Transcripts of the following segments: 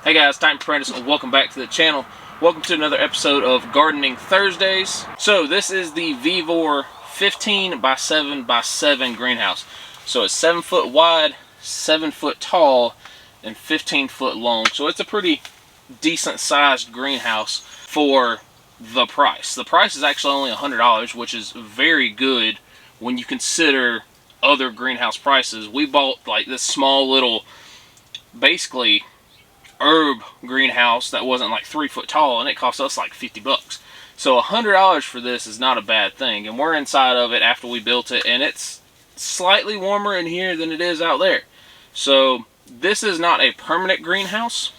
Hey guys, Titan Apprentice, and welcome back to the channel. Welcome to another episode of Gardening Thursdays. So this is the Vevor 15x7x7 greenhouse. So it's 7 foot wide, 7 foot tall, and 15 foot long. So it's a pretty decent sized greenhouse for the price. The price is actually only $100, which is very good when you consider other greenhouse prices. We bought like this small little, basically herb greenhouse that wasn't like 3 foot tall, and it cost us like 50 bucks. So $100 for this is not a bad thing, and we're inside of it after we built it, and it's slightly warmer in here than it is out there. So this is not a permanent greenhouse,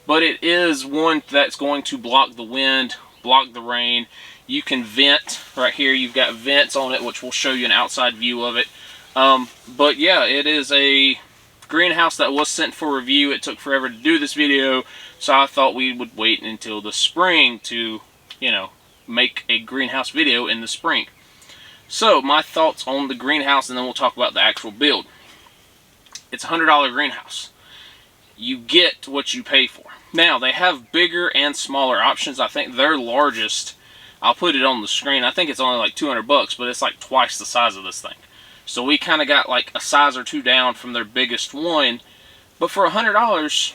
but it is one that's going to block the wind, block the rain. You can vent right here. You've got vents on it, which will show you an outside view of it. But yeah, it is a greenhouse that was sent for review. It took forever to do this video, so I thought we would wait until the spring to, make a greenhouse video in the spring. So my thoughts on the greenhouse, and then we'll talk about the actual build. It's a $100 greenhouse. You get what you pay for. Now they have bigger and smaller options. I think their largest, I'll put it on the screen, I think it's only like 200 bucks, but it's like twice the size of this thing. So we kind of got like a size or two down from their biggest one. But for $100,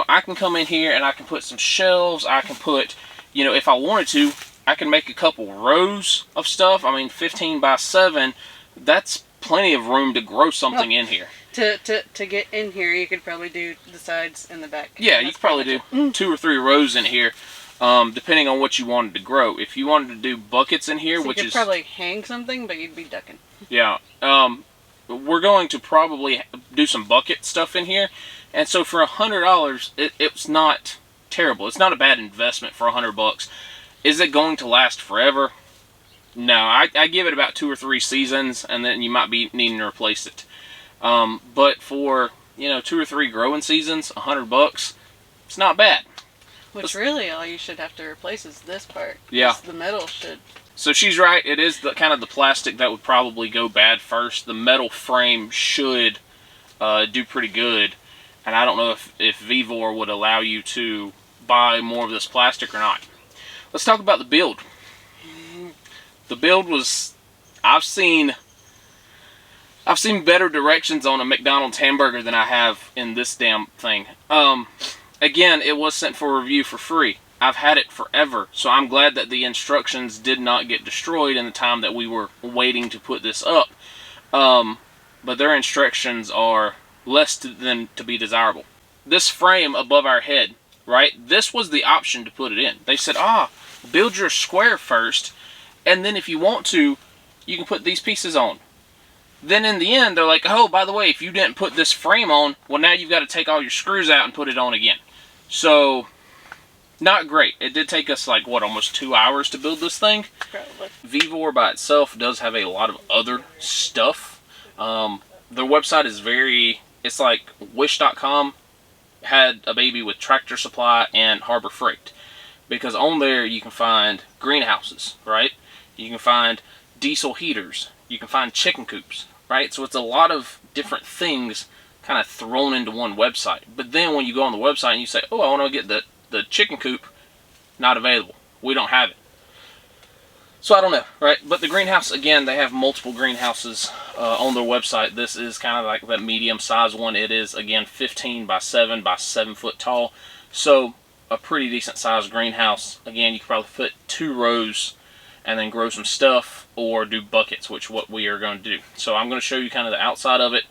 I can come in here and I can put some shelves. I can put, if I wanted to, I can make a couple rows of stuff. I mean, 15x7, that's plenty of room to grow something in here. To get in here, you could probably do the sides and the back. Yeah, you could probably do 2 or 3 rows in here, depending on what you wanted to grow. If you wanted to do buckets in here, so which you could probably hang something, but you'd be ducking. Yeah, we're going to probably do some bucket stuff in here, and so for $100, it's not terrible. It's not a bad investment for 100 bucks. Is it going to last forever? No, I give it about 2 or 3 seasons, and then you might be needing to replace it. But for 2 or 3 growing seasons, 100 bucks, it's not bad. Which really all you should have to replace is this part. Yeah, the metal should. So she's right. It is the kind of the plastic that would probably go bad first. The metal frame should do pretty good, and I don't know if Vivor would allow you to buy more of this plastic or not. Let's talk about the build. The build was, I've seen better directions on a McDonald's hamburger than I have in this damn thing. Again, it was sent for review for free. I've had it forever, so I'm glad that the instructions did not get destroyed in the time that we were waiting to put this up. But their instructions are less than to be desirable. This frame above our head, right? This was the option to put it in. They said, build your square first, and then if you want to, you can put these pieces on. Then in the end, they're like, oh, by the way, if you didn't put this frame on, well, now you've got to take all your screws out and put it on again. So, not great. It did take us like, what, almost 2 hours to build this thing? Probably. Vivor by itself does have a lot of other stuff. Their website is it's like Wish.com had a baby with Tractor Supply and Harbor Freight. Because on there you can find greenhouses, right? You can find diesel heaters. You can find chicken coops, right? So it's a lot of different things kind of thrown into one website. But then when you go on the website and you say, oh, I want to get the chicken coop, not available. We don't have it. So I don't know, right? But the greenhouse, again, they have multiple greenhouses on their website. This is kind of like that medium size one. It is, again, 15x7x7 foot tall. So a pretty decent sized greenhouse. Again, you could probably put 2 rows and then grow some stuff or do buckets, which what we are going to do. So I'm going to show you kind of the outside of it,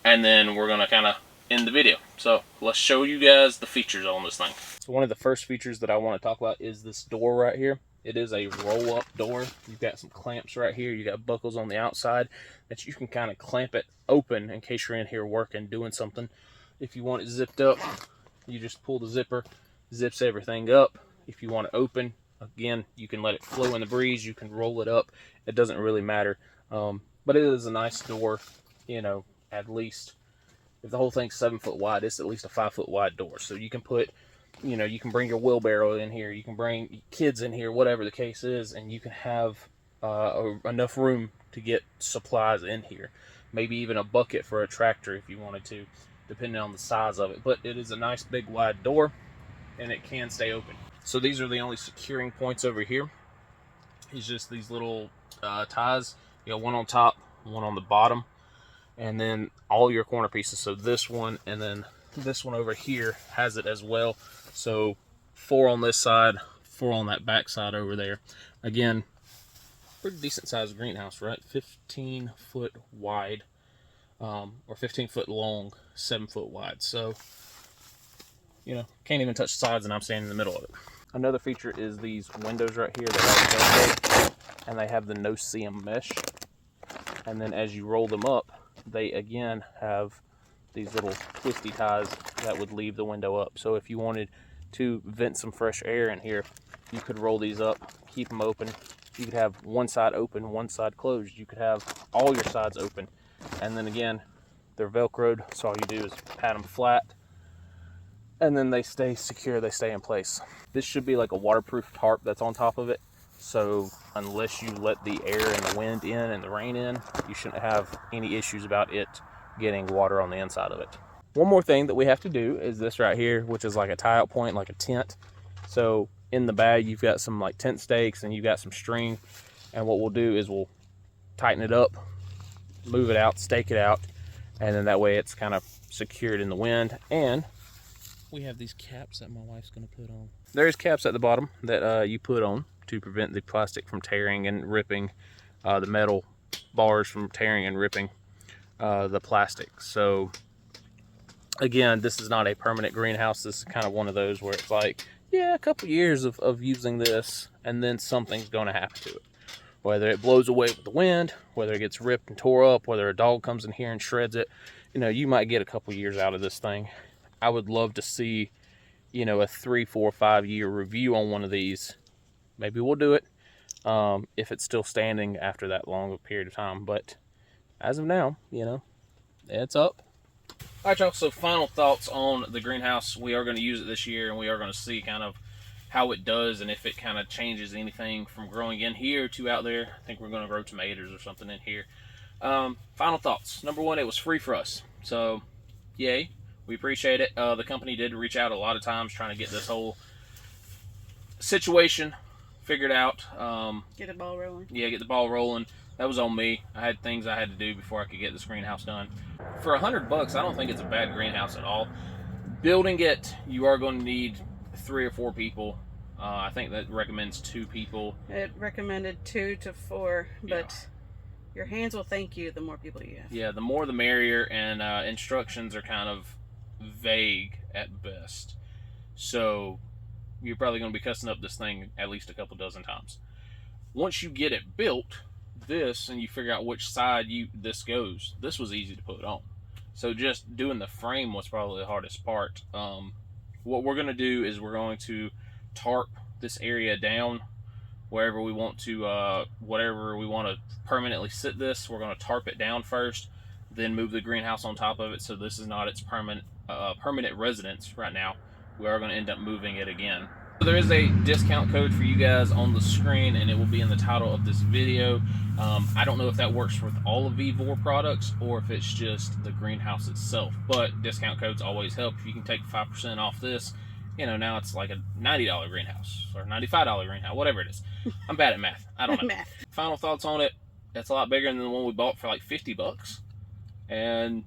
and then we're going to kind of end the video. So let's show you guys the features on this thing. So one of the first features that I want to talk about is this door right here. It is a roll-up door. You've got some clamps right here. You got buckles on the outside that you can kind of clamp it open in case you're in here working, doing something. If you want it zipped up, you just pull the zipper, zips everything up. If you want it open, again, you can let it flow in the breeze. You can roll it up. It doesn't really matter. But it is a nice door, at least. If the whole thing's 7 foot wide, it's at least a 5 foot wide door. So you can put, you can bring your wheelbarrow in here. You can bring kids in here, whatever the case is. And you can have enough room to get supplies in here. Maybe even a bucket for a tractor if you wanted to. depending on the size of it. But it is a nice big wide door, and it can stay open. So these are the only securing points over here. It's just these little ties. You got one on top, one on the bottom, and then all your corner pieces. So this one and then this one over here has it as well. So 4 on this side, 4 on that back side over there. Again, pretty decent sized greenhouse, right? 15 foot wide, or 15 foot long, 7 foot wide. So, you know, can't even touch the sides, and I'm standing in the middle of it. Another feature is these windows right here that have Velcro, and they have the no-seam mesh. And then as you roll them up, they again have these little twisty ties that would leave the window up. So if you wanted to vent some fresh air in here, you could roll these up, keep them open. You could have one side open, one side closed. You could have all your sides open. And then again, they're Velcroed, so all you do is pat them flat, and then they stay secure, they stay in place. This should be like a waterproof tarp that's on top of it. So unless you let the air and the wind in and the rain in, you shouldn't have any issues about it getting water on the inside of it. One more thing that we have to do is this right here, which is like a tie-out point, like a tent. So in the bag, you've got some like tent stakes and you've got some string. And what we'll do is we'll tighten it up, move it out, stake it out, and then that way it's kind of secured in the wind. And we have these caps that my wife's going to put on. There's caps at the bottom that you put on to prevent the plastic from tearing and ripping, the metal bars from tearing and ripping the plastic. So again, this is not a permanent greenhouse. This is kind of one of those where it's like, yeah, a couple years of using this, and then something's going to happen to it. Whether it blows away with the wind, whether it gets ripped and tore up, whether a dog comes in here and shreds it, you know, you might get a couple years out of this thing. I would love to see, you know, a 3, 4, 5 year review on one of these. Maybe we'll do it if it's still standing after that long of a period of time. But as of now, you know, it's up. All right, y'all, so final thoughts on the greenhouse. We are going to use it this year, and we are going to see kind of how it does and if it kind of changes anything from growing in here to out there. I think we're going to grow tomatoes or something in here. Final thoughts. Number one, it was free for us. So, yay. We appreciate it. The company did reach out a lot of times trying to get this whole situation figured out. Get the ball rolling. Yeah, get the ball rolling. That was on me. I had things I had to do before I could get this greenhouse done. For $100, I don't think it's a bad greenhouse at all. Building it, you are going to need 3 or 4 people. I think that recommends 2 people. It recommended 2 to 4, but your hands will thank you the more people you have. Yeah, the more the merrier, and instructions are kind of vague at best. So you're probably going to be cussing up this thing at least a couple dozen times. Once you get it built, and you figure out which side this goes, this was easy to put on. So just doing the frame was probably the hardest part. What we're going to do is we're going to tarp this area down wherever we want to, whatever we want to permanently sit this. We're going to tarp it down first, then move the greenhouse on top of it. So this is not its permanent residence right now. We are going to end up moving it again. So there is a discount code for you guys on the screen, and it will be in the title of this video. I don't know if that works with all of Vivor products or if it's just the greenhouse itself, but discount codes always help. If you can take 5% off this, you know, now it's like a $90 greenhouse or $95 greenhouse, whatever it is. I'm bad at math. I don't know. Final thoughts on it. It's a lot bigger than the one we bought for like $50, and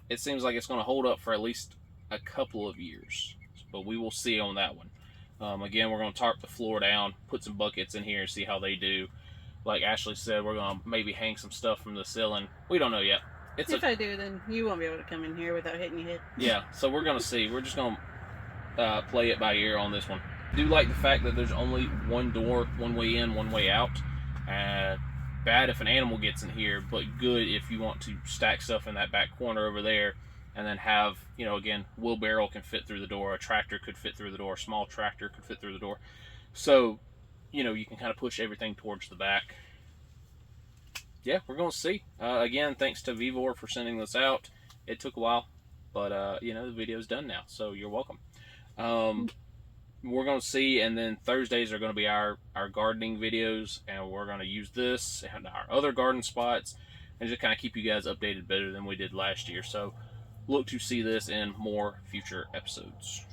it seems like it's going to hold up for at least a couple of years, but we will see on that one. Again, we're going to tarp the floor down, put some buckets in here, see how they do. Like Ashley said, we're going to maybe hang some stuff from the ceiling. We don't know yet. If I do, then you won't be able to come in here without hitting your head. Yeah, so we're going to see. We're just going to play it by ear on this one. I do like the fact that there's only one door, one way in, one way out. Bad if an animal gets in here, but good if you want to stack stuff in that back corner over there. And then have, you know, again, wheelbarrow can fit through the door, a tractor could fit through the door, a small tractor could fit through the door. So, you know, you can kind of push everything towards the back. Yeah, we're going to see. Again, thanks to Vivor for sending this out. It took a while, but, you know, the video's done now, so you're welcome. We're going to see, and then Thursdays are going to be our gardening videos, and we're going to use this and our other garden spots, and just kind of keep you guys updated better than we did last year. So, look to see this in more future episodes.